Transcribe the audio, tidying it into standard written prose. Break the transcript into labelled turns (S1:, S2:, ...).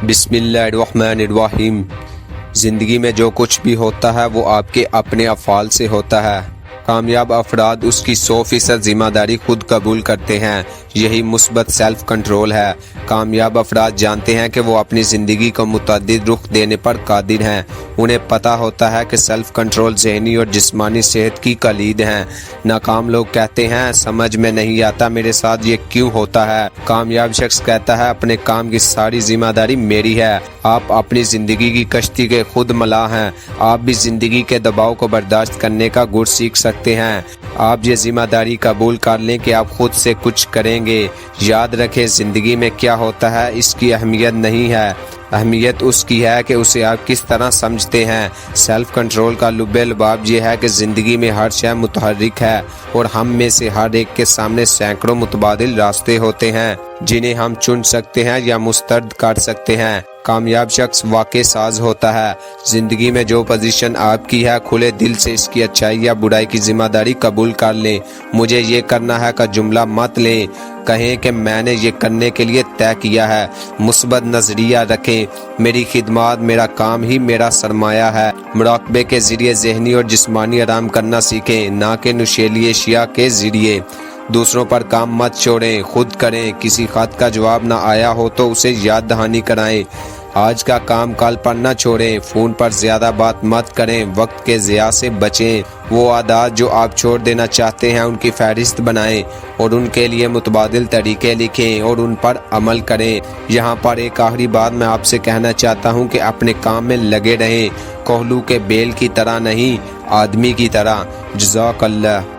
S1: بسم اللہ الرحمن الرحیم۔ زندگی میں جو کچھ بھی ہوتا ہے وہ آپ کے اپنے افعال سے ہوتا ہے۔ کامیاب افراد اس کی 100% ذمہ داری خود قبول کرتے ہیں، یہی مثبت سیلف کنٹرول ہے۔ کامیاب افراد جانتے ہیں کہ وہ اپنی زندگی کو متعدد رخ دینے پر قادر ہیں۔ انہیں پتہ ہوتا ہے کہ سیلف کنٹرول ذہنی اور جسمانی صحت کی کلید ہے۔ ناکام لوگ کہتے ہیں سمجھ میں نہیں آتا میرے ساتھ یہ کیوں ہوتا ہے۔ کامیاب شخص کہتا ہے اپنے کام کی ساری ذمہ داری میری ہے۔ آپ اپنی زندگی کی کشتی کے خود ملا ہیں۔ آپ بھی زندگی کے دباؤ کو برداشت کرنے کا گر سیکھ سکتے ہیں۔ آپ یہ ذمہ داری قبول کر لیں کہ آپ خود سے کچھ کریں گے۔ یاد رکھیں زندگی میں کیا ہوتا ہے اس کی اہمیت نہیں ہے، اہمیت اس کی ہے کہ اسے آپ کس طرح سمجھتے ہیں۔ سیلف کنٹرول کا لب لباب یہ ہے کہ زندگی میں ہر شے متحرک ہے اور ہم میں سے ہر ایک کے سامنے سینکڑوں متبادل راستے ہوتے ہیں جنہیں ہم چن سکتے ہیں یا مسترد کر سکتے ہیں۔ کامیاب شخص واقع ساز ہوتا ہے۔ زندگی میں جو پوزیشن آپ کی ہے کھلے دل سے اس کی اچھائی یا برائی کی ذمہ داری قبول کر لیں۔ مجھے یہ کرنا ہے کا جملہ مت لیں، کہیں کہ میں نے یہ کرنے کے لیے طے کیا ہے۔ مثبت نظریہ رکھیں، میری خدمات، میرا کام ہی میرا سرمایہ ہے۔ مراقبے کے ذریعے ذہنی اور جسمانی آرام کرنا سیکھیں، نہ کہ نشیلی اشیاء کے ذریعے۔ دوسروں پر کام مت چھوڑیں، خود کریں۔ کسی خط کا جواب نہ آیا ہو تو اسے یاد دہانی کرائیں۔ آج کا کام کل پر نہ چھوڑیں۔ فون پر زیادہ بات مت کریں، وقت کے ضیاع سے بچیں۔ وہ عادات جو آپ چھوڑ دینا چاہتے ہیں ان کی فہرست بنائیں اور ان کے لیے متبادل طریقے لکھیں اور ان پر عمل کریں۔ یہاں پر ایک آخری بات میں آپ سے کہنا چاہتا ہوں کہ اپنے کام میں لگے رہیں، کوہلو کے بیل کی طرح نہیں، آدمی کی طرح۔ جزاک اللہ۔